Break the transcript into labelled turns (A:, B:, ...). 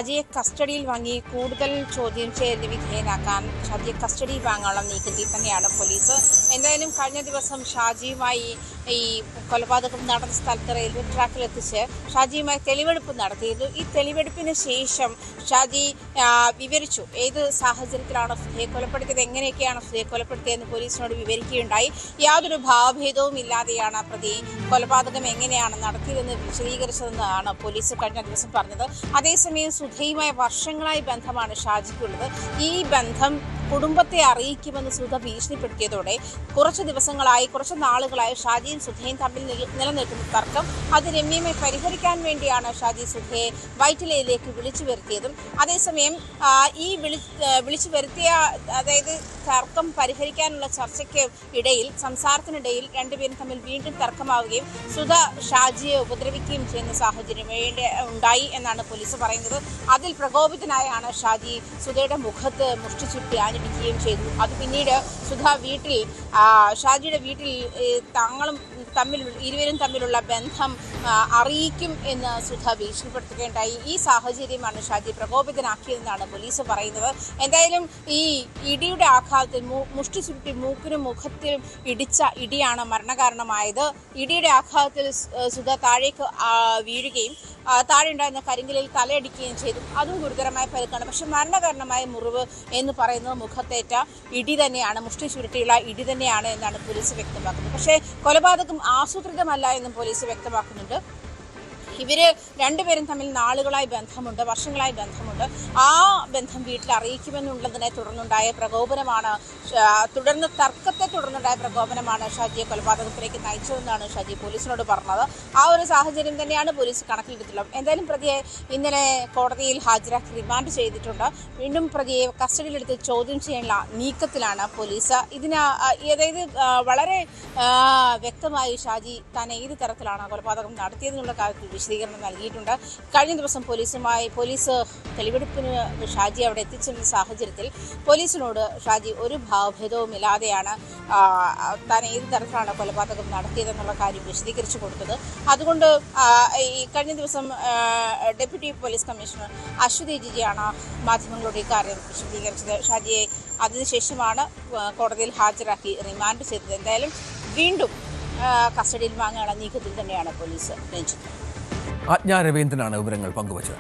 A: ഷാജിയെ കസ്റ്റഡിയിൽ വാങ്ങി കൂടുതൽ ചോദ്യം ചെയ്യലിന് വിധേയനാക്കാൻ ഷാജിയെ കസ്റ്റഡിയിൽ വാങ്ങാനുള്ള നീക്കത്തിൽ തന്നെയാണ് പോലീസ്. എന്തായാലും കഴിഞ്ഞ ദിവസം ഷാജിയുമായി ഈ കൊലപാതകം നടന്ന സ്ഥലത്ത് റെയിൽവേ ട്രാക്കിലെത്തിച്ച് ഷാജിയുമായി തെളിവെടുപ്പ് നടത്തിയിരുന്നു. ഈ തെളിവെടുപ്പിന് ശേഷം ഷാജി വിവരിച്ചു ഏത് സാഹചര്യത്തിലാണ് സുധയെ കൊലപ്പെടുത്തിയത്, എങ്ങനെയൊക്കെയാണ് സുധയെ കൊലപ്പെടുത്തിയതെന്ന് പോലീസിനോട് വിവരിക്കുകയുണ്ടായി. യാതൊരു ഭാവഭേദവും ഇല്ലാതെയാണ് പ്രതി കൊലപാതകം എങ്ങനെയാണ് നടത്തിയതെന്ന് വിശദീകരിച്ചതെന്നാണ് പോലീസ് കഴിഞ്ഞ ദിവസം പറഞ്ഞത്. അതേസമയം സുധയുമായി വർഷങ്ങളായി ബന്ധമാണ് ഷാജിക്കുള്ളത്. ഈ ബന്ധം കുടുംബത്തെ അറിയിക്കുമെന്ന് സുധ ഭീഷണിപ്പെടുത്തിയതോടെ കുറച്ച് നാളുകളായി ഷാജിയും സുധയും തമ്മിൽ നിലനിൽക്കുന്ന തർക്കം അത് രമ്യമായി പരിഹരിക്കാൻ വേണ്ടിയാണ് ഷാജി സുധയെ വൈറ്റിലയിലേക്ക് വിളിച്ചു വരുത്തിയതും. അതേസമയം ഈ വിളിച്ചു വരുത്തിയ അതായത് തർക്കം പരിഹരിക്കാനുള്ള ചർച്ചയ്ക്ക് ഇടയിൽ സംസാരത്തിനിടയിൽ രണ്ടുപേരും തമ്മിൽ വീണ്ടും തർക്കമാവുകയും സുധ ഷാജിയെ ഉപദ്രവിക്കുകയും ചെയ്യുന്ന സാഹചര്യം ഉണ്ടായി എന്നാണ് പോലീസ് പറയുന്നത്. അതിൽ പ്രകോപിതനായാണ് ഷാജി സുധയുടെ മുഖത്ത് മുഷ്ടി ചുറ്റി ആഞ്ഞടിക്കുകയും ചെയ്തു. അത് പിന്നീട് സുധ ഷാജിയുടെ വീട്ടിൽ ഇരുവരും തമ്മിലുള്ള ബന്ധം അറിയിക്കും എന്ന് സുധ ഭീഷണിപ്പെടുത്തുകയുണ്ടായി. ഈ സാഹചര്യമാണ് ഷാജി പ്രകോപിതനാക്കിയതെന്നാണ് പോലീസ് പറയുന്നത്. എന്തായാലും ഈ ഇടിയുടെ ആഘാതത്തിൽ മുഷ്ടി ചുറ്റി മൂക്കിനും മുഖത്തിനും ഇടിച്ച ഇടിയാണ് മരണകാരണമായത്. ഇടിയുടെ ആഘാതത്തിൽ സുധ താഴേക്ക് വീഴുകയും താഴെ ഉണ്ടായിരുന്ന കരിങ്കലിൽ തലയടിക്കുകയും ചെയ്തു. അതും ഗുരുതരമായ പരിക്കാണ്. പക്ഷെ മരണകാരണമായ മുറിവ് എന്ന് പറയുന്നത് മുഖത്തേറ്റ ഇടി തന്നെയാണ്, മുഷ്ടി ചുരുട്ടിയുള്ള ഇടി തന്നെയാണ് എന്നാണ് പോലീസ് വ്യക്തമാക്കുന്നത്. പക്ഷേ കൊലപാതകം ആസൂത്രിതമല്ല എന്നും പോലീസ് വ്യക്തമാക്കുന്നുണ്ട്. ഇവര് രണ്ടുപേരും തമ്മിൽ നാളുകളായി ബന്ധമുണ്ട്, വർഷങ്ങളായി ബന്ധമുണ്ട്. ആ ബന്ധം വീട്ടിൽ അറിയിക്കുമെന്നുള്ളതിനെ തുടർന്നുണ്ടായ പ്രകോപനമാണ് തർക്കത്തെ തുടർന്നുണ്ടായ പ്രകോപനമാണ് ഷാജിയെ കൊലപാതകത്തിലേക്ക് നയിച്ചതെന്നാണ് ഷാജി പോലീസിനോട് പറഞ്ഞത്. ആ ഒരു സാഹചര്യം തന്നെയാണ് പോലീസ് കണക്കിലെടുത്തുള്ളത്. എന്തായാലും പ്രതിയെ ഇന്നലെ കോടതിയിൽ ഹാജരാക്കി റിമാൻഡ് ചെയ്തിട്ടുണ്ട്. വീണ്ടും പ്രതിയെ കസ്റ്റഡിയിലെടുത്ത് ചോദ്യം ചെയ്യാനുള്ള നീക്കത്തിലാണ് പോലീസ്. അതായത് വളരെ വ്യക്തമായി ഷാജി താൻ ഏത് തരത്തിലാണ് കൊലപാതകം നടത്തിയതെന്നുള്ള കാര്യത്തിൽ വിശദീകരണം നൽകിയിട്ടുണ്ട്. കഴിഞ്ഞ ദിവസം പോലീസ് തെളിവെടുപ്പിന് ഷാജി അവിടെ എത്തിച്ചിരുന്ന സാഹചര്യത്തിൽ പോലീസിനോട് ഷാജി ഒരു ഭാവഭേദവും ഇല്ലാതെയാണ് താൻ ഏത് തരത്തിലാണ് കൊലപാതകം നടത്തിയതെന്നുള്ള കാര്യം വിശദീകരിച്ചു കൊടുത്തത്. അതുകൊണ്ട് ഈ കഴിഞ്ഞ ദിവസം ഡെപ്യൂട്ടി പോലീസ് കമ്മീഷണർ അശ്വതി ജിജിയാണ് മാധ്യമങ്ങളോട് ഇക്കാര്യം വിശദീകരിച്ചത്. ഷാജിയെ അതിനുശേഷമാണ് കോടതിയിൽ ഹാജരാക്കി റിമാൻഡ് ചെയ്തത്. എന്തായാലും വീണ്ടും കസ്റ്റഡിയിൽ വാങ്ങാനുള്ള നീക്കത്തിൽ തന്നെയാണ് പോലീസ് രഞ്ജിത്ത്.
B: ആജ്ഞാ രവീന്ദ്രനാണ് വിവരങ്ങൾ പങ്കുവച്ചത്.